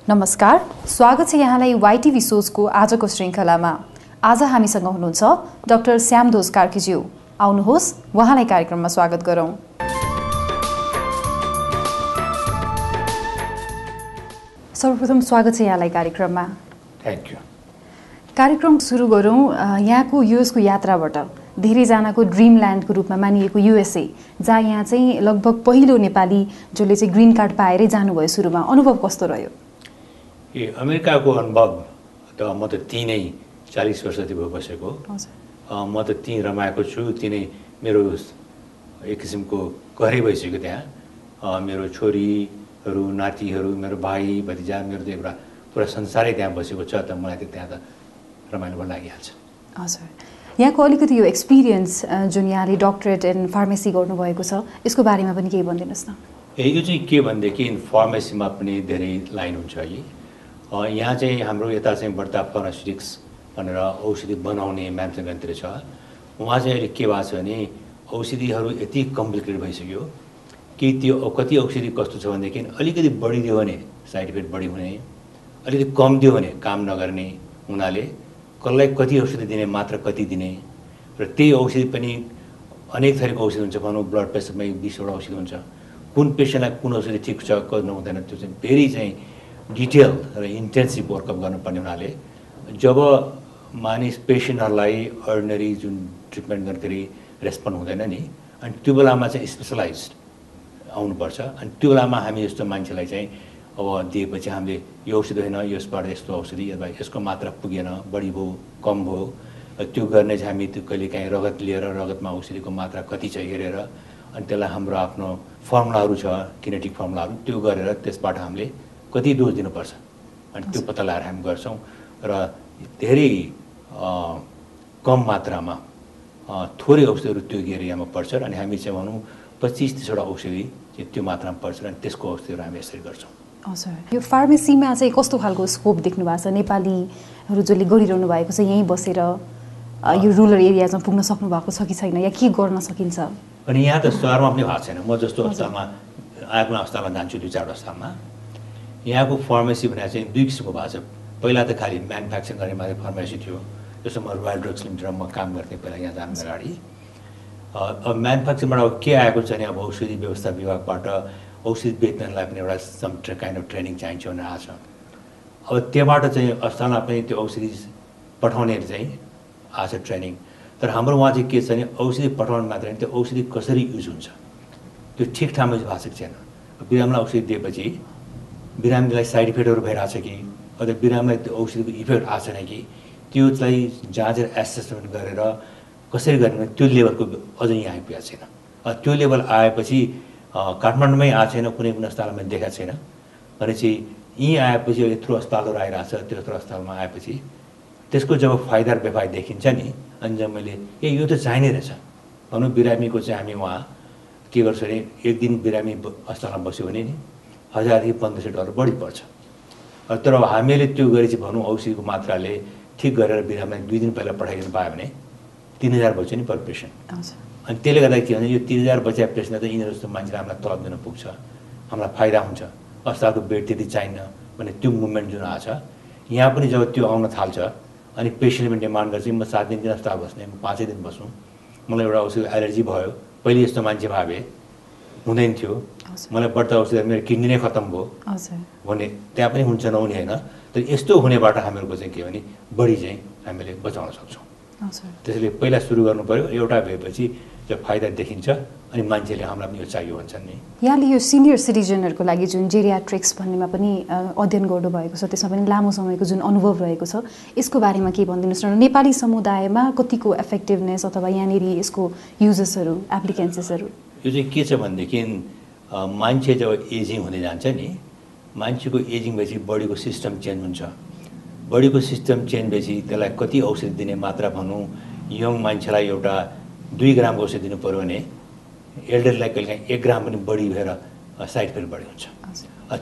नमस्कार, स्वागत छ यहाँलाई YTV सोचको आजको श्रृङ्खलामा। आज हामीसँग हुनुहुन्छ डाक्टर श्यामदोज कार्कीज्यू। आउनुहोस् उहाँलाई कार्यक्रममा स्वागत गरौँ। सर्वप्रथम स्वागत छ यहाँलाई कार्यक्रममा। Thank you. कार्यक्रम सुरु गरौँ यहाँको युएसको यात्राबाट। धेरैजनाको ड्रिमल्यान्डको रूपमा मानिएको USA, जहाँ यहाँ चाहिँ लगभग पहिलो नेपाली जसले चाहिँ ग्रिन कार्ड पाएरै जानुभयो। सुरुमा अनुभव कस्तो रह्यो? अमेरिकाको अनुभव त म त तीनै 40 वर्ष जति भयो बसेको। म त ती रमाएको छु, तिनै मेरो एक किसिमको घरै भइसक्यो त्यहाँ। मेरो छोरीहरू, नातिहरू, मेरो भाइ भतिजा, मेरो त एउटा पुरा संसारै त्यहाँ बसेको छ, त मलाई त त्यहाँ त रमाइलो पनि लागिहाल्छ। हजुर, यहाँको अलिकति यो एक्सपिरियन्स जुन यहाँले डक्टरेट इन फार्मेसी गर्नुभएको छ, यसको बारेमा पनि केही भनिदिनुहोस् न। यो चाहिँ के भनेदेखि फार्मेसीमा पनि धेरै लाइन हुन्छ है। यहाँ चाहिँ हाम्रो यता चाहिँ बढ्ता फार्मास्युटिक्स भनेर औषधि बनाउने म्यानुफ्याक्चरिङतिर छ। उहाँ चाहिँ अहिले के भएको छ भने औषधिहरू यति कम्प्लिकेटेड भइसक्यो कि त्यो कति औषधि कस्तो छ भनेदेखि अलिकति बढिदियो भने साइड इफेक्ट बढी हुने, अलिकति कम दियो भने काम नगर्ने हुनाले कसलाई कति औषधि दिने, मात्र कति दिने, र त्यही औषधि पनि अनेक थरीको औषधि हुन्छ। भनौँ ब्लड प्रेसरमै 20 वटा औषधि हुन्छ। कुन पेसेन्टलाई कुन औषधि ठिक छ कति हुँदैन, त्यो चाहिँ फेरि चाहिँ डिटेल र इन्टेन्सिभ वर्कअप गर्नुपर्ने हुनाले जब मानिस पेसेन्टहरूलाई अर्डिनरी जुन ट्रिटमेन्ट गर्दाखेरि रेस्पोन्ड हुँदैन नि, अनि त्यो बेलामा चाहिँ स्पेसलाइज्ड आउनुपर्छ। अनि त्यो बेलामा हामी जस्तो मान्छेलाई चाहिँ अब दिएपछि हामीले यो औषधि होइन, यसबाट यस्तो औषधि अथवा यसको मात्रा पुगेन, बढी भयो कम भयो, त्यो गर्ने चाहिँ हामी त्यो कहिलेकाहीँ रगत लिएर रगतमा औषधिको मात्रा कति छ हेरेर अनि त्यसलाई हाम्रो आफ्नो फर्मुलाहरू छ, किनेटिक फर्मुलाहरू, त्यो गरेर त्यसबाट हामीले कति डोज दिनुपर्छ अनि त्यो पत्ता लगाएर हामी गर्छौँ। र धेरै कम मात्रामा थोरै औषधिहरू त्यो एरियामा पर्छ अनि हामी चाहिँ भनौँ 25-30 वटा औषधि चाहिँ त्यो मात्रामा पर्छ अनि त्यसको औषधिहरू हामी यसरी गर्छौँ। हजुर, यो फार्मेसीमा चाहिँ कस्तो खालको स्कोप देख्नु भएको छ? नेपालीहरू जसले गरिरहनु भएको छ यहीँ बसेर यो रुरल एरियामा पुग्न सक्नु भएको छ कि छैन, या के गर्न सकिन्छ? अनि यहाँ त सहरमा पनि भएको छैन। म जस्तो अस्पतालमा आएको अस्पतालमा जान्छु, 2-4 अस्पतालमा यहाँको फार्मेसी भनेर चाहिँ 2 किसिमको भएको छ। पहिला त खालि म्यानुफ्याक्चरिङ गर्ने मात्रै फार्मेसी थियो। जस्तो म रोयल ड्रग्स लिमिटेडमा काम गर्थेँ पहिला यहाँ जानु अगाडि। अब म्यानुफ्याक्चरिङबाट अब के आएको छ भने अब औषधि व्यवस्था विभागबाट औषधि बेच्नलाई पनि एउटा सम काइन्ड अफ ट्रेनिङ चाहिन्छ भनेर आएको छ। अब त्यहाँबाट चाहिँ अस्पतालमा पनि त्यो औषधि पठाउने चाहिँ आएको छ ट्रेनिङ। तर हाम्रो उहाँ चाहिँ के छ भने औषधि पठाउनु मात्र होइन, त्यो औषधि कसरी युज हुन्छ त्यो ठिक ठाउँमा युज भएको छैन। बिरामीलाई औषधि दिएपछि बिरामीलाई साइड इफेक्टहरू भइरहेछ कि अथवा बिरामीलाई त्यो औषधिको इफेक्ट आएको छैन कि त्यो चाहिँ जाँचेर एसेसमेन्ट गरेर कसरी गर्ने त्यो लेभलको अझै यहाँ आइपुगेको छैन। त्यो लेभल आएपछि काठमाडौँमै आएको छैन, कुनै पनि अस्पतालमा देखाएको छैन भनेपछि यहीँ आएपछि यत्रो अस्पतालहरू आइरहेछ। त्यो यत्रो अस्पतालमा आएपछि त्यसको जब फाइदा बेफाइदा देखिन्छ नि, अनि जब मैले यो त चाहिने रहेछ भनौँ बिरामीको चाहिँ हामी उहाँ के गर्छ भने एक दिन बिरामी अस्पतालमा बस्यो भने नि 1000 देखि 1500 डलर बढी पर्छ। तर हामीले त्यो गरी चाहिँ भनौँ औषधिको मात्राले ठिक गरेर बिरामीलाई 2 दिन पहिला पठाइदिनु पायो भने 3000 बच्छ नि पर पेसेन्ट। अनि त्यसले गर्दा के भने यो 3000 बच्चा पेसेन्टलाई त यिनीहरू जस्तो मान्छेलाई हामीलाई तलब दिन पुग्छ, हामीलाई फाइदा हुन्छ, अस्पतालको बेड त्यति चाहिन्न भने त्यो मुभमेन्ट जुन आएको छ यहाँ पनि जब त्यो आउन थाल्छ अनि पेसेन्टले पनि डिमान्ड गर्छ म 7 दिन अस्पताल बस्ने, म 5 दिन बस्नु, मलाई एउटा औषधि एलर्जी भयो, पहिले यस्तो मान्छे भावे हुँदैन थियो, मलाई बढ्ता औषधि मेरो किडनी नै खत्तम भयो भने त्यहाँ पनि हुन्छ नहुने होइन। तर यस्तो हुनेबाट हामीहरूको चाहिँ के भने बढी चाहिँ हामीले बचाउन सक्छौँ। त्यसैले पहिला सुरु गर्नु पऱ्यो, एउटा भएपछि जब फाइदा देखिन्छ अनि मान्छेले हामीलाई पनि यो चाहियो भन्छन् नि। यहाँले यो सिनियर सिटिजनहरूको लागि जुन जेरियाट्रिक्स भन्नेमा पनि अध्ययन गर्नुभएको छ, त्यसमा पनि लामो समयको जुन अनुभव रहेको छ, यसको बारेमा के भनिदिनुहोस् न? नेपाली समुदायमा कतिको इफेक्टिभनेस अथवा यहाँनिर यसको युजेसहरू, एप्लिकेन्सेसहरू? यो चाहिँ के छ भनेदेखि मान्छे जब एजिङ हुँदै जान्छ नि, मान्छेको एजिङ भएपछि बडीको सिस्टम चेन्ज हुन्छ। बडीको सिस्टम चेन्ज भएपछि त्यसलाई कति औषधि दिने मात्रा भनौँ, यङ मान्छेलाई एउटा 2 ग्रामको औषधि दिनु पऱ्यो भने एल्डरलाई कहिलेकाहीँ 1 ग्राम पनि बढी भएर साइड इफेक्ट बढी हुन्छ।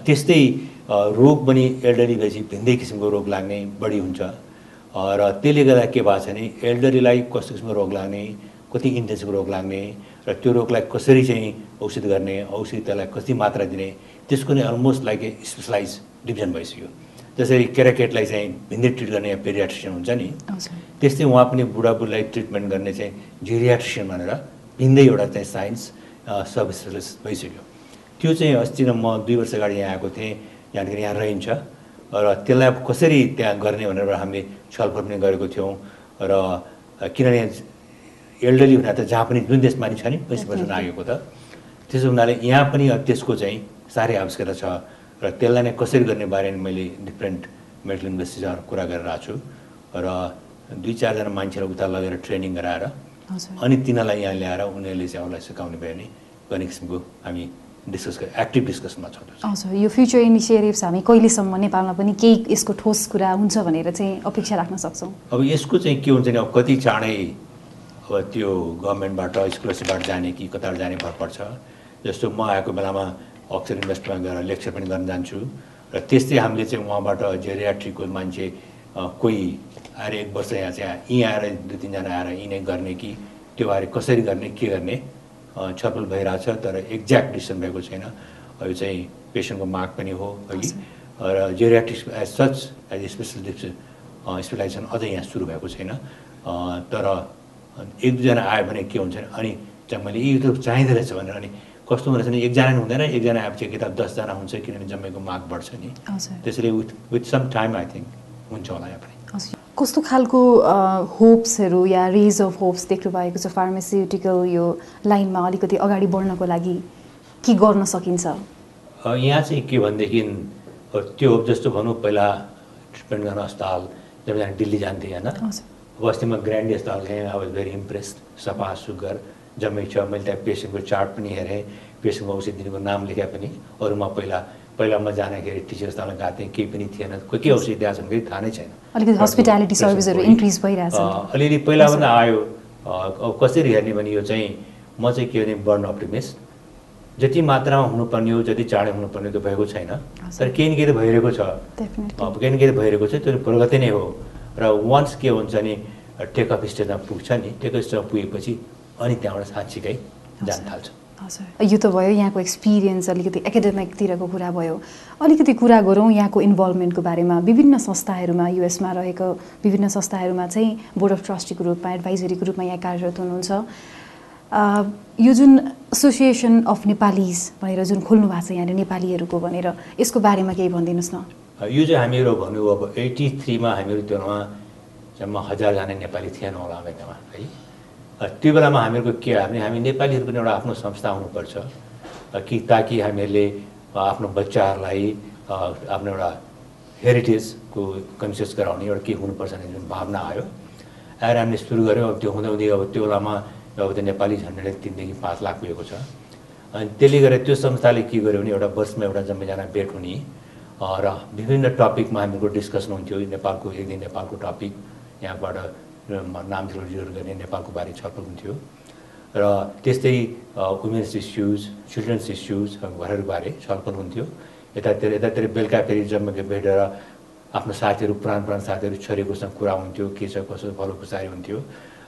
त्यस्तै रोग पनि एल्डरी भएपछि भिन्दै किसिमको रोग लाग्ने बढी हुन्छ। र त्यसले गर्दा के भएको छ भने एल्डरीलाई कस्तो किसिमको रोग लाग्ने, कति इन्टेन्सिभ रोग लाग्ने र त्यो रोगलाई कसरी चाहिँ औषध गर्ने, औषधि त्यसलाई कति मात्रा दिने, त्यसको नै almost like a specialise division भइसक्यो। जसरी केराकेटलाई चाहिँ भिन्दै ट्रिट गर्ने पेडियाट्रिसियन हुन्छ नि, त्यस्तै उहाँ पनि बुढाबुढीलाई ट्रिटमेन्ट गर्ने चाहिँ जेरियाट्रिसियन भनेर भिन्दै एउटा चाहिँ साइन्स सब स्पेसलिस्ट भइसक्यो। त्यो चाहिँ अस्ति नै म 2 वर्ष अगाडि यहाँ आएको थिएँ, यहाँनिर यहाँ रहन्छ र त्यसलाई कसरी त्यहाँ गर्ने भनेर हामीले छलफल पनि गरेको थियौँ। र किनभने एल्डरली हुँदा त जहाँ पनि जुन देशमा नि छ नि 25 वर्ष लागेको त, त्यसो हुनाले यहाँ पनि त्यसको चाहिँ साह्रै आवश्यकता छ र त्यसलाई नै कसरी गर्ने बारेमा मैले डिफ्रेन्ट मेडिकल इन्भेस्टिगेटरहरू कुरा गरिरहेको छु र 2-4 जना मान्छेलाई उता लगेर ट्रेनिङ गराएर अनि तिनीहरूलाई यहाँ ल्याएर उनीहरूले चाहिँ अरूलाई सिकाउने भयो भने गर्ने किसिमको हामी एक्टिभ डिस्कसनमा छौँ। हजुर, यो फ्युचर इनिसिएटिभ्स हामी कहिलेसम्म नेपालमा पनि केही यसको ठोस कुरा हुन्छ भनेर चाहिँ अपेक्षा राख्न सक्छौँ? अब यसको चाहिँ के हुन्छ नि, अब कति चाँडै अब त्यो गभर्मेन्टबाट स्कलरसिपबाट जाने कि कतार जाने भर पर्छ। जस्तो म आएको बेलामा अक्सर इन्भेस्टमा गएर लेक्चर पनि गर्न जान्छु र त्यस्तै हामीले चाहिँ उहाँबाट जेरियाट्रिकको मान्छे कोही आएर 1 वर्ष यहाँ चाहिँ यहीँ आएर 2-3 जना आएर यहीँ नै गर्ने कि त्यो बारे कसरी गर्ने के गर्ने छलफल भइरहेछ, तर एक्ज्याक्ट डिसिसन भएको छैन। यो चाहिँ पेसेन्टको माग पनि हो अघि र geriatrics as such as specialisation अझै यहाँ सुरु भएको छैन। तर 1-2 जना आयो भने के हुन्छ अनि चाहिँ मैले यो त चाहिँदो रहेछ भनेर अनि कस्तो हुँदो रहेछ नि, 1 जना हुँदैन, 1 जना आएपछि किताब 10 जना हुन्छ, किनभने जम्मेको माग बढ्छ नि। त्यसैले with some time I think हुन्छ होला यहाँ पनि। कस्तो खालको होप्सहरू या रेज अफ होप्स देख्नु भएको छ फार्मास्युटिकल यो लाइनमा अलिकति अगाडि बढ्नको लागि के गर्न सकिन्छ? यहाँ चाहिँ के भनेदेखि त्यो जस्तो भनौँ पहिला ट्रिटमेन्ट गर्न अस्पताल जब यहाँ दिल्ली जान्थेँ होइन, अब अस्ति म ग्रान्डी अस्पताल गएँ, आई वाज भेरी इम्प्रेस्ड, सफा सुग्घर जम्मै छ। मैले त्यहाँ पेसेन्टको चार्ट पनि हेरेँ, पेसेन्टको औषधि दिनुको नाम लेखे पनि। अरूमा पहिला म जाँदाखेरि टिचर अस्पतालमा गएको थिएँ, केही पनि थिएन, के औषधि दिएको छन् फेरि थाहा नै छैन। अलिकति हस्पिटालिटी सर्भिसहरू इन्क्रिज भइरहेछ अलिअलि पहिलाभन्दा आयो। अब कसरी हेर्ने भने यो चाहिँ म चाहिँ के भने बर्न अप्टिमिस्ट, जति मात्रामा हुनुपर्ने हो जति चाँडै हुनुपर्ने त भएको छैन, तर केही न केही त भइरहेको छ। अब केही न केही त भइरहेको छ, त्यो प्रगति नै हो। र वान्स के हुन्छ नि टेकअप स्टेजमा पुग्छ नि, टेकअप स्टेजमा पुगेपछि अनि त्यहाँबाट साँच्चीकै जान थाल्छ। हजुर, यो त भयो यहाँको एक्सपिरियन्स, अलिकति एकाडेमिकतिरको कुरा भयो। अलिकति कुरा गरौँ यहाँको इन्भल्भमेन्टको बारेमा। विभिन्न संस्थाहरूमा, युएसमा रहेको विभिन्न संस्थाहरूमा चाहिँ बोर्ड अफ ट्रस्टीको रूपमा, एडभाइजरीको रूपमा यहाँ कार्यरत हुनुहुन्छ। यो जुन एसोसिएसन अफ नेपालीज भनेर जुन खोल्नु भएको छ यहाँले नेपालीहरूको भनेर, यसको बारेमा केही भनिदिनुहोस् न। यो चाहिँ हामीहरू भन्नु अब 83 मा हामीहरू त्योमा जम्मा 1000 जना नेपाली थिएन होला त्यहाँ है। त्यो बेलामा हामीहरूको के हामी नेपालीहरूको पनि एउटा आफ्नो संस्था हुनुपर्छ कि ताकि हामीहरूले आफ्नो बच्चाहरूलाई आफ्नो एउटा हेरिटेजको कन्सियस गराउने एउटा के हुनुपर्छ भन्ने जुन भावना आयो आएर हामीले सुरु गऱ्यौँ। अब त्यो हुँदै अब त्यो बेलामा अब त्यो नेपाली झन्डै 3 देखि 5 लाख पुगेको छ। अनि त्यसले गर्दा त्यो संस्थाले के गर्यो भने एउटा वर्षमा एउटा जम्मैजना भेट हुने र विभिन्न टपिकमा हामीको डिस्कसन हुन्थ्यो। नेपालको एक दिन नेपालको टपिक, यहाँबाट नाम रिजर्भ गर्ने नेपालको बारे छलफल हुन्थ्यो र त्यस्तै वुमेन्स इस्युज, चिल्ड्रेन्स इस्युज घरहरूबारे छलफल हुन्थ्यो। यतातिर बेलुका फेरि जम्मै भेटेर आफ्नो साथीहरू पुरानो साथीहरू छोरीकोसँग कुरा हुन्थ्यो, के छ कसो भलो खुसारी हुन्थ्यो।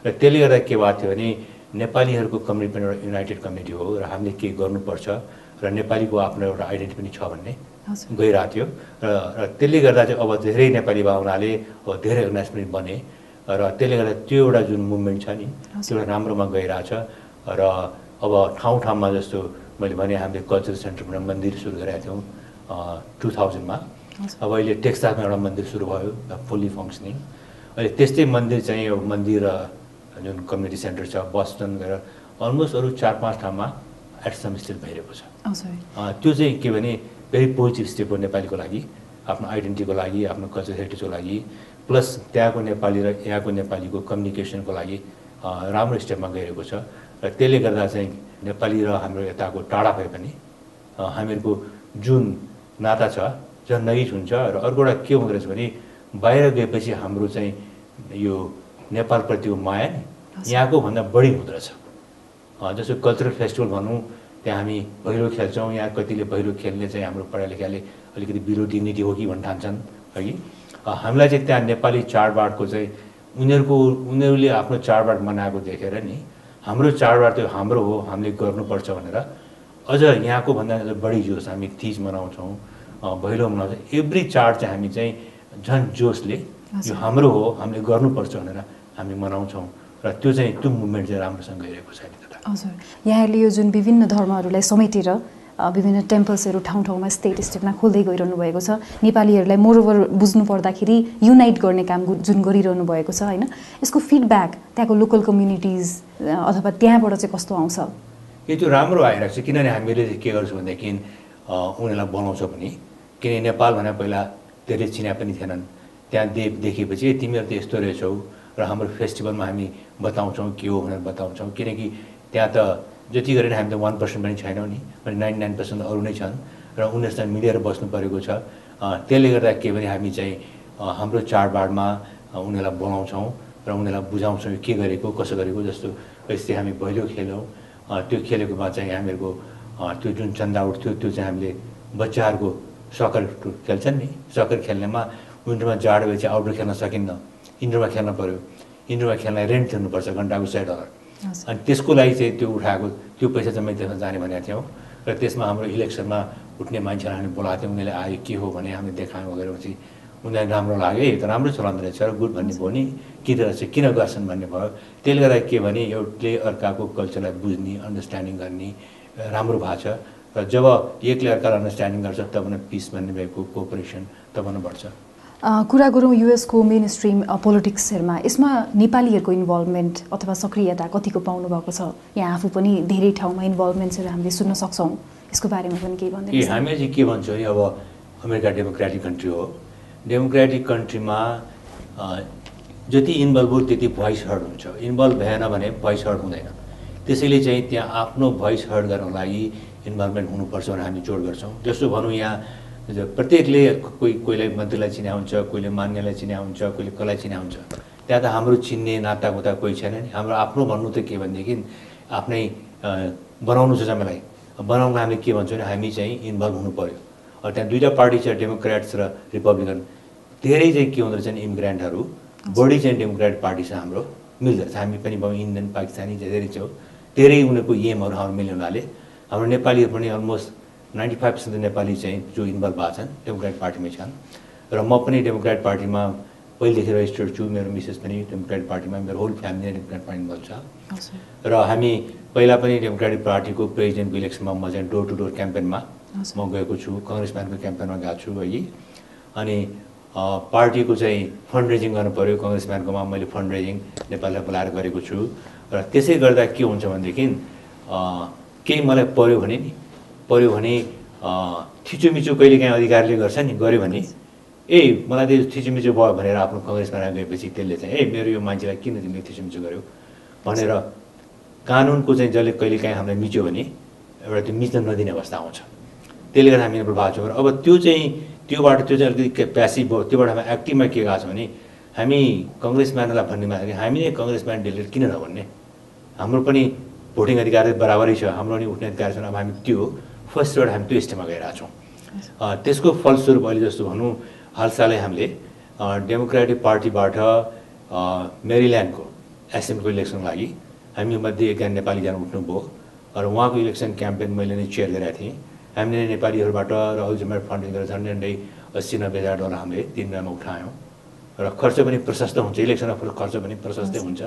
र त्यसले गर्दा के भएको थियो भने नेपालीहरूको कम्युनिटी पनि एउटा युनाइटेड कम्युनिटी हो र हामीले के गर्नुपर्छ र नेपालीको आफ्नो एउटा आइडेन्टिटी पनि छ भन्ने गइरहेको थियो। र त्यसले गर्दा चाहिँ अब धेरै नेपाली भयो हुनाले अब धेरै अर्गनाइज पनि बने र त्यसले गर्दा त्यो एउटा जुन मुभमेन्ट छ नि त्यो एउटा राम्रोमा गइरहेछ। र अब ठाउँमा जस्तो मैले भने हामीले कल्चरल सेन्टरबाट मन्दिर सुरु गरेका थियौँ 2000 मा। अब अहिले टेक्सासमा एउटा मन्दिर सुरु भयो फुल्ली फङ्सनिङ। अहिले त्यस्तै मन्दिर चाहिँ यो मन्दिर जुन कम्युनिटी सेन्टर छ बस्टन गएर अलमोस्ट अरू 4-5 ठाउँमा एट सम स्टेज भइरहेको छ। त्यो चाहिँ के भने भेरी पोजिटिभ स्टेप हो नेपालीको लागि, आफ्नो आइडेन्टिटीको लागि, आफ्नो कल्चर हेरिटेजको लागि, प्लस त्यहाँको नेपाली र यहाँको नेपालीको कम्युनिकेसनको लागि राम्रो स्टेपमा गइरहेको छ। र त्यसले गर्दा चाहिँ नेपाली र हाम्रो यताको टाढा भए पनि हामीहरूको जुन नाता छ जन्नगिज हुन्छ। र अर्को एउटा के हुँदो रहेछ भने बाहिर गएपछि हाम्रो चाहिँ यो नेपालप्रतिको माया नि यहाँको भन्दा बढी हुँदो रहेछ। जस्तो कल्चरल फेस्टिभल भनौँ, त्यहाँ हामी भैलो खेल्छौँ। यहाँ कतिले भैलो खेल्ने चाहिँ हाम्रो पढालेखाले अलिकति बिलो डिग्निटी हो कि भन्न ठान्छन् है। हामीलाई चाहिँ त्यहाँ नेपाली चाडबाडको चाहिँ उनीहरूले आफ्नो चाडबाड मनाएको देखेर नि हाम्रो चाडबाड त्यो हाम्रो हो, हामीले गर्नुपर्छ भनेर अझ यहाँको भन्दा बढी जोस हामी तीज मनाउँछौँ, भैलो मनाउँछौँ। एभ्री चाड चाहिँ हामी चाहिँ झन् जोसले यो हाम्रो हो, हामीले गर्नुपर्छ भनेर हामी मनाउँछौँ र त्यो मुभमेन्ट चाहिँ राम्रोसँग गइरहेको छ अहिले त। हजुर, यहाँहरूले यो जुन विभिन्न धर्महरूलाई समेटेर विभिन्न टेम्पल्सहरू ठाउँ ठाउँमा स्टेटमा खोल्दै गइरहनु भएको छ, नेपालीहरूलाई मोरोभर बुझ्नु पर्दाखेरि युनाइट गर्ने काम जुन गरिरहनु भएको छ होइन, यसको फिडब्याक त्यहाँको लोकल कम्युनिटिज अथवा त्यहाँबाट चाहिँ कस्तो आउँछ? त्यो राम्रो आइरहेको छ, किनभने हामीले के गर्छौँ भनेदेखि उनीहरूलाई बनाउँछौँ पनि। किनभने नेपाल भने पहिला धेरै चिना पनि थिएनन्, त्यहाँ देखेपछि तिमीहरू त यस्तो रहेछौ र हाम्रो फेस्टिभलमा हामी बताउँछौँ के हो भनेर बताउँछौँ। किनकि त्यहाँ त जति गरेर हामी त 1% पनि छैनौँ नि, अनि 99% अरू नै छन् र उनीहरूसँग मिलेर बस्नु परेको छ। त्यसले गर्दा के भने हामी चाहिँ हाम्रो चाडबाडमा उनीहरूलाई बोलाउँछौँ र उनीहरूलाई बुझाउँछौँ के गरेको कसो गरेको। जस्तो यस्तै हामी भैलो खेल्यौँ, त्यो खेलेकोमा चाहिँ हामीहरूको त्यो जुन चन्दा उठ्थ्यो त्यो चाहिँ हामीले बच्चाहरूको सकर खेल्छन् नि, सकर खेल्नेमा विन्टरमा जाडो भएपछि आउटडोर खेल्न सकिन्न, इन्डोरमा खेल्न पऱ्यो। इन्डोरमा खेल्न रेन्ट तिर्नुपर्छ घन्टाको $100, अनि त्यसको लागि चाहिँ त्यो उठाएको त्यो पैसा चाहिँ मैले त्यसमा जाने भनेको थियौँ। र त्यसमा हाम्रो इलेक्सनमा उठ्ने मान्छेलाई हामी बोलाएको थियौँ, उनीहरूले आयो के हो भने हामीले देखायौँ वगैरह पछि उनीहरूलाई राम्रो लाग्यो, यो त राम्रो चलाउँदो रहेछ र गुड भन्ने भयो नि, किन रहेछ किन गर्छन् भन्ने भयो। त्यसले गर्दा के भने एउटले अर्काको कल्चरलाई बुझ्ने अन्डरस्ट्यान्डिङ गर्ने राम्रो भएको छ। र जब एकले अर्कालाई अन्डरस्ट्यान्डिङ गर्छ तब न पिस भन्ने भएको कोअपरेसन तब न बढ्छ। कुरा गरौँ युएसको मेन स्ट्रिम पोलिटिक्सहरूमा, यसमा नेपालीहरूको इन्भल्भमेन्ट अथवा सक्रियता कतिको पाउनु भएको छ? यहाँ आफू पनि धेरै ठाउँमा इन्भल्भमेन्ट्सहरू हामीले सुन्न सक्छौँ, यसको बारेमा पनि केही भनिदिनुहोस्। हामी चाहिँ के भन्छौँ नि, अब अमेरिका डेमोक्रेटिक कन्ट्री हो, डेमोक्रेटिक कन्ट्रीमा जति इन्भल्भ हो त्यति भोइस हर्ड हुन्छ, इन्भल्भ भएन भने भोइस हर्ड हुँदैन। त्यसैले चाहिँ त्यहाँ आफ्नो भोइस हर्ड गर्नको लागि इन्भल्भमेन्ट हुनुपर्छ भनेर हामी जोड गर्छौँ। जस्तो भनौँ यहाँ प्रत्येकले कोहीलाई मन्त्रीलाई चिना हुन्छ, कोहीले मान्यलाई चिना हुन्छ, कोहीले कसलाई चिना हुन्छ। त्यहाँ त हाम्रो चिन्ने नातागोता कोही छैन नि। हाम्रो आफ्नो भन्नु त के भनेदेखि आफ्नै बनाउनु छ जम्मेलाई, बनाउनु हामीले के भन्छौँ भने हामी चाहिँ इन्भल्भ हुनु पऱ्यो। त्यहाँ दुईवटा पार्टी छ, डेमोक्रेट्स र रिपब्लिकन। धेरै चाहिँ के हुँदो रहेछ नि, इमिग्रेन्टहरू बढी चाहिँ डेमोक्रेटिक पार्टी छ हाम्रो, मिल्दो रहेछ। हामी पनि भयो इन्डियन पाकिस्तानी धेरै छौँ, धेरै उनीहरूको एमहरू हाम्रो मिल्ने हुनाले हाम्रो नेपालीहरू पनि अलमोस्ट 95% नेपाली चाहिँ जो इन्भल्भ भएको छन् डेमोक्रेटिक पार्टीमै छन्। र म पनि डेमोक्रेटिक पार्टीमा पहिलेदेखि रेजिस्टर्ड छु, मेरो मिसेस पनि डेमोक्रेटिक पार्टीमा, मेरो whole family democratic party involve छ। र हामी पहिला पनि डेमोक्रेटिक पार्टीको प्रेसिडेन्टको इलेक्सनमा म चाहिँ डोर टु डोर क्याम्पेनमा म गएको छु, कङ्ग्रेसम्यानको क्याम्पेनमा गएको छु है। अनि पार्टीको चाहिँ फन्ड रेजिङ गर्नु पऱ्यो, कङ्ग्रेसम्यानकोमा मैले फन्ड रेजिङ नेपाललाई बोलाएर गरेको छु। र त्यसै गर्दा के हुन्छ भनेदेखि केही मलाई पऱ्यो भने थिचोमिचो कहिले काहीँ अधिकारीले गर्छ नि, गऱ्यो भने मलाई त्यो थिचोमिचो भयो भनेर आफ्नो कङ्ग्रेसमा गएपछि त्यसले चाहिँ मेरो यो मान्छेलाई किन तिमीले थिचोमिचो गर्यो भनेर कानुनको चाहिँ जसले कहिले काहीँ हामीलाई मिच्यो भने एउटा त्यो मिच्न नदिने अवस्था आउँछ। त्यसले गर्दा हामी भएको छौँ। अब त्योबाट अलिकति प्यासिभ भयो, त्योबाट हामी एक्टिभमा के गएको छ भने हामी कङ्ग्रेसम्यानलाई भन्ने मात्रै हामी नै कङ्ग्रेसम्यान डेलिगेट किन नभन्ने, हाम्रो पनि भोटिङ अधिकार बराबरै छ, हाम्रो पनि उठ्ने अधिकार छ। अब हामी त्यो फर्स्टबाट हामी त्यो स्टेपमा गइरहेको छौँ। त्यसको फलस्वरूप अहिले जस्तो भनौँ हालसालै हामीले डेमोक्रेटिक पार्टीबाट मेरील्यान्डको एसेम्बलीको इलेक्सनको लागि हामी मध्ये एकजना नेपाली जान उठ्नुभयो र उहाँको इलेक्सन क्याम्पेन मैले नै चेयर गरेको थिएँ। हामीले नेपालीहरूबाट र अल्जिमेट फन्डिङ गरेर झन्डै $80-90,000 हामीले 3 महिनामा उठायौँ र खर्च पनि प्रशस्त हुन्छ, इलेक्सनमा खर्च पनि प्रशस्तै हुन्छ।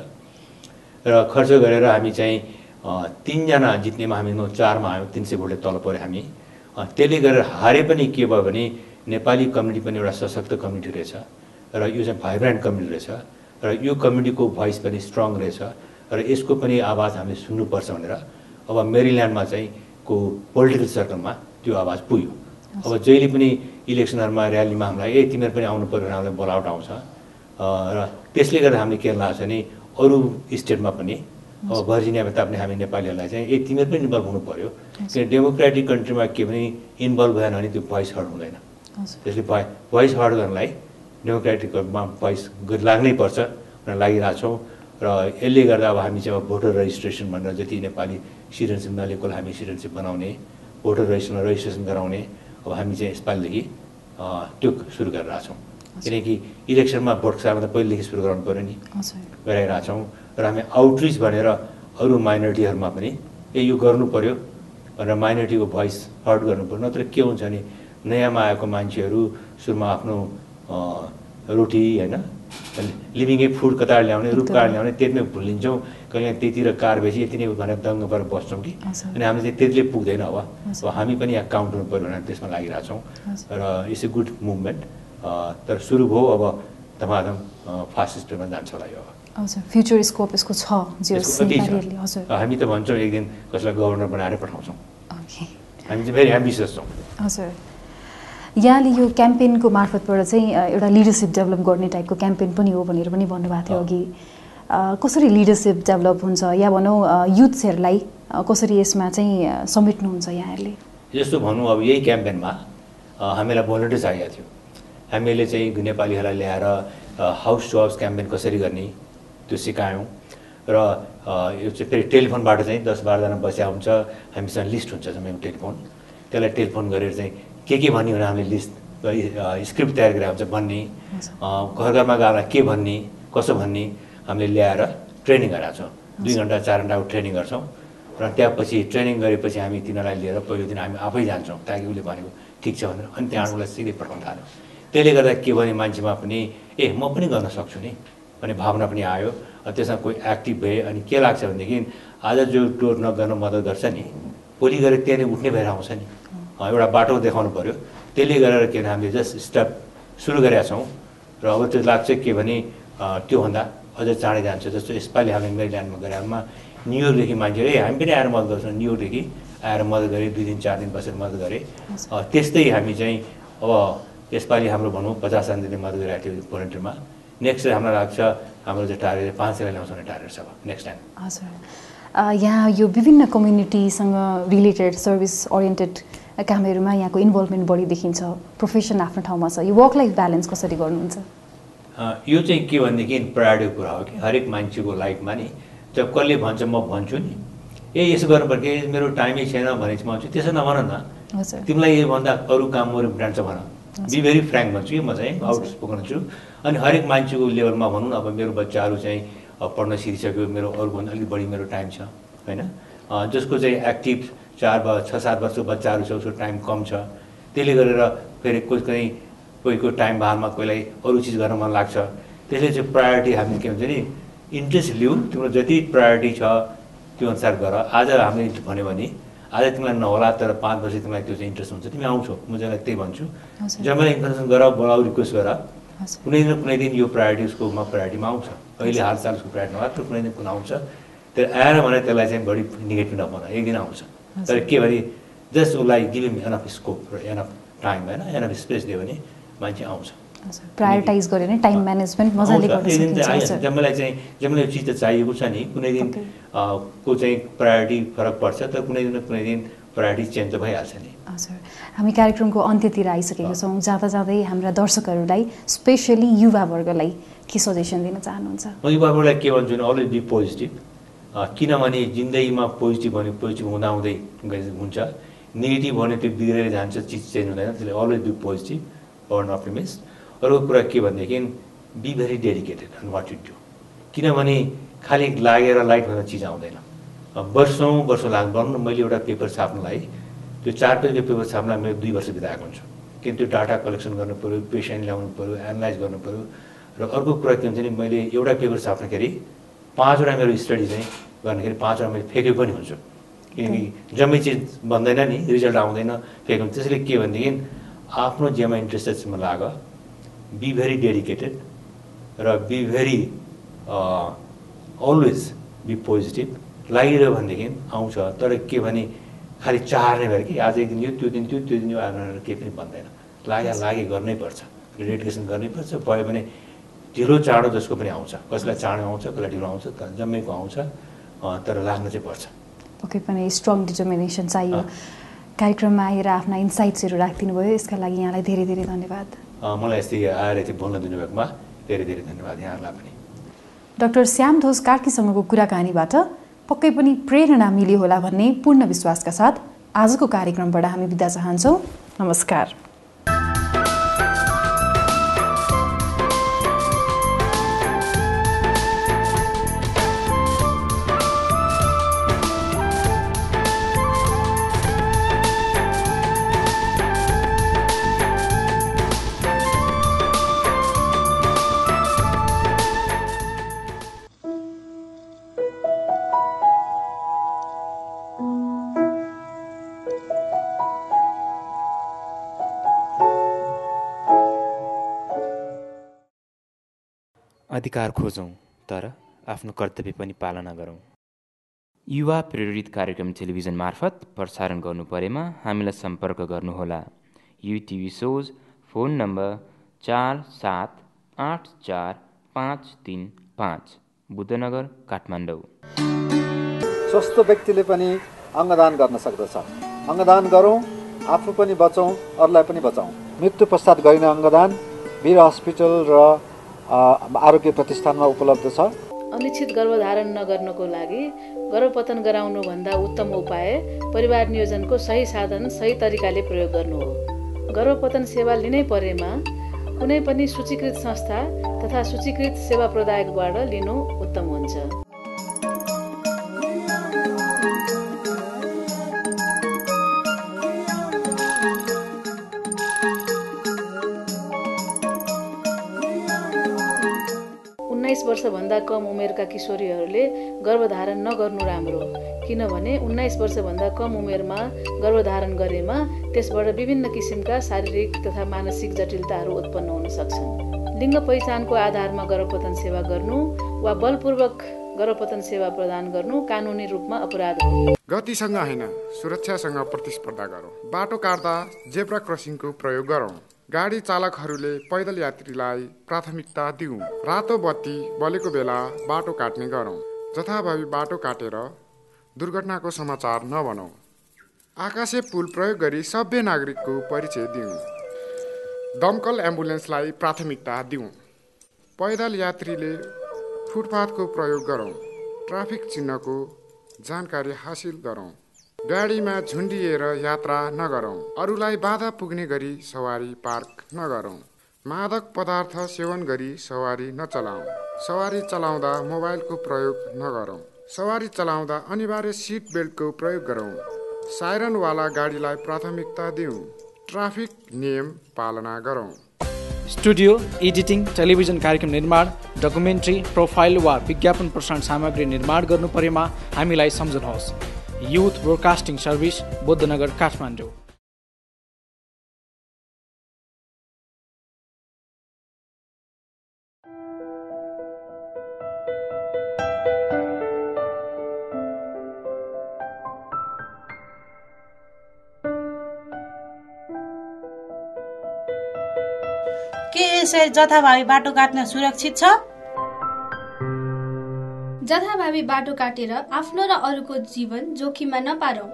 र खर्च गरेर हामी चाहिँ 3 जना जित्नेमा हामी 4मा आयौँ, 300 भोटले तल पऱ्यो हामी। त्यसले गरेर हारे पनि के भयो भने नेपाली कम्युनिटी पनि एउटा सशक्त कम्युनिटी रहेछ र यो चाहिँ भाइब्रेन्ट कम्युनिटी रहेछ र यो कम्युनिटीको भोइस पनि स्ट्रङ रहेछ र यसको पनि आवाज हामीले सुन्नुपर्छ भनेर अब मेरील्यान्डमा चाहिँ को पोलिटिकल सर्कलमा त्यो आवाज पुग्यो। अब जहिले पनि इलेक्सनहरूमा र्यालीमा हामीलाई तिमीहरू पनि आउनु पर्यो भने हामीलाई बोलावट आउँछ र त्यसले गर्दा हामीले के लाग्छ भने अरू स्टेटमा पनि अब भर्जिनियामा ताप्ने हामी नेपालीहरूलाई चाहिँ तिमीहरू पनि इन्भल्भ हुनु पऱ्यो। किन डेमोक्रेटिक कन्ट्रीमा के पनि इन्भल्भ भएन भने त्यो भोइस हर्ड हुँदैन। त्यसले भोइस हर्ड गर्नलाई डेमोक्रेटिकमा भोइस लाग्नै पर्छ भनेर लागिरहेछौँ र यसले गर्दा अब हामी चाहिँ अब भोटर रेजिस्ट्रेसन भनेर जति नेपाली सिटिजनसिप नलिएकोलाई हामी सिटिजनसिप बनाउने, भोटर रेजिस्ट्रेसन गराउने अब हामी चाहिँ यसपालिदेखि त्यो सुरु गरिरहेछौँ। किनकि इलेक्सनमा भोट सार्न त पहिलेदेखि सुरु गराउनु पऱ्यो नि, गराइरहेछौँ र हामी आउटरिच भनेर अरू माइनोरिटीहरूमा पनि यो गर्नु पर्यो भनेर माइनोरिटीको भोइस हर्ट गर्नु पर्यो। नत्र के हुन्छ भने नयाँमा आएको मान्छेहरू सुरुमा आफ्नो रोटी होइन लिभिङ फुड कतार ल्याउने रुख काट ल्याउने त्यतिमै भुलिन्छौँ, कहिले त्यतिर कार बेसी यति नै भनेर दङ्ग परेर बस्छौँ कि अनि हामीले चाहिँ त्यतिले पुग्दैन। अब हामी पनि यहाँ काउन्ट गर्नु पऱ्यो भनेर त्यसमा लागिरहेछौँ र इट्स ए गुड मुभमेन्ट। तर सुरु भयो, अब धमाधम फासिस्टमा जान्छ होला यो। हजुर, फ्युचर स्कोप यसको छ। हामी त भन्छौँ एक दिन कसैलाई गभर्नर बनाएर पठाउँछौँ। हामी चाहिँ भेरी एम्बिसियस छौँ। हजुर, यहाँले यो क्याम्पेनको मार्फतबाट चाहिँ एउटा लिडरसिप डेभलप गर्ने टाइपको क्याम्पेन पनि हो भनेर पनि भन्नुभएको थियो अघि। कसरी लिडरसिप डेभलप हुन्छ या भनौँ युथ्सहरूलाई कसरी यसमा चाहिँ समेट्नुहुन्छ यहाँहरूले? जस्तो भनौँ अब यही क्याम्पेनमा हामीलाई भोलिन्टियर चाहिएको थियो। हामीले चाहिँ नेपालीहरूलाई ल्याएर हाउस टु हाउस क्याम्पेन कसरी गर्ने त्यो सिकायौँ र यो चाहिँ फेरि टेलिफोनबाट चाहिँ 10-12 जना बस्या हुन्छ, हामीसँग लिस्ट हुन्छ जम्मै टेलिफोन, त्यसलाई टेलिफोन गरेर चाहिँ के भन्ने भने हामीले लिस्ट स्क्रिप्ट तयार गरेर हुन्छ भन्ने, घर घरमा गएर के भन्ने कसो भन्ने हामीले ल्याएर ट्रेनिङ गराएको छौँ। 2 घन्टा 4 घन्टाको ट्रेनिङ गर्छौँ र त्यसपछि ट्रेनिङ गरेपछि हामी तिनीहरूलाई लिएर पहिलो दिन हामी आफै जान्छौँ ताकि उसले भनेको ठिक छ भनेर, अनि त्यहाँ उसलाई सिधै पठाउन थाल्यो। त्यसले गर्दा के भने मान्छेमा पनि म पनि गर्न सक्छु नि भन्ने भावना पनि आयो। त्यसमा कोही एक्टिभ भए अनि के लाग्छ भनेदेखि आज जो डोर नक गर्न मद्दत गर्छ नि, भोलि गएर त्यहाँनिर उठ्ने भएर आउँछ नि। एउटा बाटो देखाउनु पऱ्यो, त्यसले गरेर के भने हामीले जस्ट स्टेप सुरु गरेका छौँ र अब त्यो लाग्छ के भने त्योभन्दा अझ चाँडै जान्छ। जस्तो यसपालि हामीले मेरील्यान्डमा गरेमा न्युयोर्कदेखि मान्छेहरू हामी पनि आएर मद्दत गर्छौँ, न्युयोर्कदेखि आएर मद्दत गरेँ, 2 दिन 4 दिन बसेर मद्दत गरेँ। त्यस्तै हामी चाहिँ अब यसपालि हाम्रो भनौँ 50 जनाले मद्दत गरिरहेको थियो भोलिन्टियरमा। नेक्स्ट हामीलाई लाग्छ हाम्रो चाहिँ टार्गेट 500लाई ल्याउँछ भने टार्गेट छ अब नेक्स्ट टाइम। हजुर, यहाँ यो विभिन्न कम्युनिटीसँग रिलेटेड सर्भिस ओरिएन्टेड कामहरूमा यहाँको इन्भल्भमेन्ट बढी देखिन्छ। प्रोफेसन आफ्नो ठाउँमा छ, यो वर्क लाइफ ब्यालेन्स कसरी गर्नुहुन्छ? यो चाहिँ के भनेदेखि प्रायोरिटीको कुरा हो कि हरेक मान्छेको लाइफमा नि जब कसले भन्छ म भन्छु नि यसो गर्नुपर्छ मेरो टाइमै छैन भनेपछि म भन्छु त्यसो नभन न, तिमीलाई योभन्दा अरू कामहरू ब्रान्ड छ भन। बी भेरी फ्र्याङ्क भन्छु कि म चाहिँ आउट स्पोकन छु। अनि हरेक मान्छेको लेभलमा भनौँ न, अब मेरो बच्चाहरू चाहिँ पढ्न सिकिसक्यो, मेरो अरूभन्दा अलिक बढी मेरो टाइम छ होइन, जसको चाहिँ एक्टिभ 4-6-7 वर्षको बच्चाहरू छ उसको टाइम कम छ। त्यसले गरेर फेरि कोहीको टाइम बारमा कोहीलाई अरू चिज गर्न मन लाग्छ। त्यसले चाहिँ प्रायोरिटी हामीले के भन्छ नि इन्ट्रेस्ट लिऊ, तिम्रो जति प्रायोरिटी छ त्यो अनुसार गर। आज हामीले भन्यो भने आज तिमीलाई नहोला तर 5 वर्ष तिमीलाई त्यो चाहिँ इन्ट्रेस्ट हुन्छ, तिमी आउँछौ। म चाहिँ त्यही भन्छु, जम्मै इन्फर्मेसन गर, बोलाऊ, रिक्वेस्ट गर, कुनै न कुनै दिन यो प्रायोरिटी उसकोमा प्रायोरिटीमा आउँछ। अहिले हालसाल उसको प्रायोरिटी नभए तर कुनै दिन कुन आउँछ। त्यो आएर भने त्यसलाई चाहिँ बढी नेगेटिभ नबना, एक दिन आउँछ। तर के भने जस्ट उसलाई गिभ हिम एनफ स्कोप र एनफ टाइम होइन, एनफ स्पेस दियो भने मान्छे आउँछ। प्रायोरिटाइज गरेर टाइम म्यानेजमेन्ट मजाले गर्न सकिन्छ। जम्मै चिज त चाहिएको छ नि, कुनै दिन को चाहिँ प्रायोरिटी फरक पर्छ तर कुनै दिन प्रायोरिटी चेन्ज त भइहाल्छ नि। हजुर, हामी कार्यक्रमको अन्त्यतिर आइसकेका छौँ। जाँदा जाँदै हाम्रा दर्शकहरूलाई स्पेसली युवा वर्गलाई के सजेसन दिन चाहनुहुन्छ? म युवा वर्गलाई के भन्छु भने अलवेज बी पोजिटिभ। किनभने जिन्दगीमा पोजिटिभ भने पोजिटिभ हुँदाहुँदै हुन्छ, नेगेटिभ भने त्यो बिग्रेर जान्छ, चिज चेन्ज हुँदैन। त्यसले always be positive or an optimist। अर्को कुरा के भनेदेखि be very dedicated on what you do. किनभने खालि लागेर लाइट भन्ने चिज आउँदैन, वर्षौँ लाग्नु। मैले एउटा पेपर छाप्नुलाई त्यो 4 पेजको पेपर छाप्नलाई मैले 2 वर्ष बिताएको हुन्छु, किन त्यो डाटा कलेक्सन गर्नु पऱ्यो, पेसेन्ट ल्याउनु पऱ्यो, एनालाइज गर्नु पऱ्यो। र अर्को कुरा के हुन्छ नि मैले एउटा पेपर छाप्दाखेरि 5वटा मेरो स्टडी चाहिँ गर्दाखेरि 5वटा मैले फेकेको पनि हुन्छु, किनकि जम्मै चिज भन्दैन नि, रिजल्ट आउँदैन, फेक हुन्छ। त्यसैले के भनेदेखि आफ्नो जेमा इन्ट्रेस्टेडमा लाग, बी भेरी डेडिकेटेड र be very always be positive. लागिरह्यो भनेदेखि आउँछ, तर के भने खालि चाहने भएर कि आज एक दिन यो त्यो दिन त्यो दिन यो आएर केही पनि भन्दैन। लागे गर्नै पर्छ, डेडिकेसन गर्नै पर्छ। भयो भने ढिलो चाँडो जसको पनि आउँछ, कसैलाई चाँडो आउँछ, कसैलाई ढिलो आउँछ, जम्मैको आउँछ, तर लाग्न चाहिँ पर्छ। पक्कै पनि स्ट्रङ डिटर्मिनेसन चाहियो। कार्यक्रममा आएर आफ्ना इन्साइट्सहरू राखिदिनु भयो, यसका लागि यहाँलाई धेरै धेरै धन्यवाद। मलाई यस्तै आएर यति बोल्न दिनुभएकोमा धेरै धेरै धन्यवाद यहाँहरूलाई पनि। डाक्टर श्यामध्वज कार्कीसँगको कुराकानीबाट पक्कै पनि प्रेरणा मिल्यो होला भन्ने पूर्ण विश्वासका साथ आजको कार्यक्रमबाट हामी बिदा चाहन्छौँ। नमस्कार। अधिकार खोजौँ तर आफ्नो कर्तव्य पनि पालना गरौँ। युवा प्रेरित कार्यक्रम टेलिभिजन मार्फत प्रसारण गर्नु परेमा हामीलाई सम्पर्क गर्नुहोला। युटिभी सोज फोन नम्बर 47845355 बुद्धनगर काठमाडौँ। स्वस्थ व्यक्तिले पनि अङ्गदान गर्न सक्दछ। अङ्गदान गरौँ, आफू पनि बचौँ, अरूलाई पनि बचाउँ। मृत्यु पश्चात गरिने अङ्गदान वीर हस्पिटल र आरोग्य प्रतिष्ठानमा उपलब्ध छ। अनिश्चित गर्भधारण नगर्नको लागि गर्भपतन गराउनुभन्दा उत्तम उपाय परिवार नियोजनको सही साधन सही तरिकाले प्रयोग गर्नु हो। गर्भपतन सेवा लिनै परेमा कुनै पनि सूचीकृत संस्था तथा सूचीकृत सेवा प्रदायकबाट लिनु उत्तम हुन्छ। वर्षभन्दा कम उमेरका किशोरीहरूले गर्भधारण नगर्नु राम्रो, किनभने 19 वर्षभन्दा कम उमेरमा गर्भधारण गरेमा त्यसबाट विभिन्न किसिमका शारीरिक तथा मानसिक जटिलताहरू उत्पन्न हुन सक्छन्। लिङ्ग पहिचानको आधारमा गर्भपतन सेवा गर्नु वा बलपूर्वक गर्भपतन सेवा प्रदान गर्नु कानुनी रूपमा अपराध हो। गतिसँग होइन, सुरक्षासँग प्रतिस्पर्धा गरौँ। बाटो काट्दा जेब्रा क्रसिङको प्रयोग गरौँ। गाडी चालकहरूले पैदल यात्रीलाई प्राथमिकता दिउँ। रातो बत्ती बलेको बेला बाटो काट्ने गरौँ। जथाभावी बाटो काटेर दुर्घटनाको समाचार नबनाऊ। आकाशे पुल प्रयोग गरी सभ्य नागरिकको परिचय दिउँ। दमकल एम्बुलेन्सलाई प्राथमिकता दिउँ। पैदल यात्रीले फुटपाथको प्रयोग गरौँ। ट्राफिक चिन्हको जानकारी हासिल गरौँ। गाडीमा झुन्डिएर यात्रा नगरौँ। अरूलाई बाधा पुग्ने गरी सवारी पार्क नगरौँ। मादक पदार्थ सेवन गरी सवारी नचलाऊ। सवारी चलाउँदा मोबाइलको प्रयोग नगरौँ। सवारी चलाउँदा अनिवार्य सिट बेल्टको प्रयोग गरौँ। साइरनवाला गाडीलाई प्राथमिकता दिउँ। ट्राफिक नियम पालना गरौँ। स्टुडियो, एडिटिङ, टेलिभिजन कार्यक्रम निर्माण, डकुमेन्ट्री, प्रोफाइल वा विज्ञापन प्रसारण सामग्री निर्माण गर्नु परेमा हामीलाई सम्झनुहोस्। Youth broadcasting service, Buddhanagar Kathmandu. के यसरी जथाभावी बाटो काट्न सुरक्षित छ? जथाभावी बाटो काटेर आफ्नो र अरूको जीवन जोखिममा नपारौँ।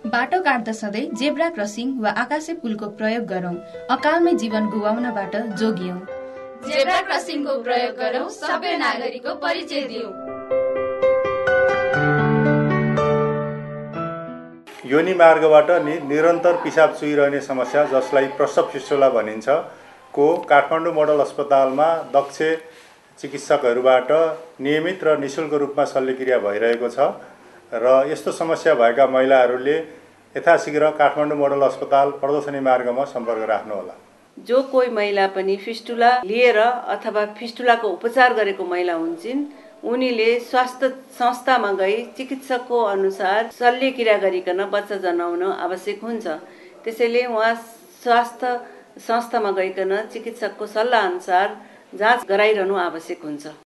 बाटो काट्दा सधैँ जेब्रा क्रसिङ वा आकाशे पुलको प्रयोग गरौँ। अकालमै जीवन गुमाउनबाट जोगियौँ। जेब्रा क्रसिङको प्रयोग गरौँ, सबै नागरिकको परिचय दियौँ। योनि मार्गबाट निरन्तर पिसाब चुहिरहने समस्या, जसलाई प्रसव फिस्टुला भनिन्छ, को काठमाडौँ मोडल अस्पतालमा दक्ष चिकित्सकहरूबाट नियमित र निःशुल्क रूपमा शल्यक्रिया भइरहेको छ र यस्तो समस्या भएका महिलाहरूले यथाशीघ्र काठमाडौँ मोडल अस्पताल प्रदर्शनी मार्गमा सम्पर्क राख्नुहोला। जो कोही महिला पनि फिस्टुला लिएर अथवा फिस्टुलाको उपचार गरेको महिला हुन्छन्, उनीले स्वास्थ्य संस्थामा गई चिकित्सकको अनुसार शल्यक्रिया गरिकन बच्चा जन्माउन आवश्यक हुन्छ। त्यसैले उहाँ स्वास्थ्य संस्थामा गइकन चिकित्सकको सल्लाह अनुसार जाँच गराइरहनु आवश्यक हुन्छ।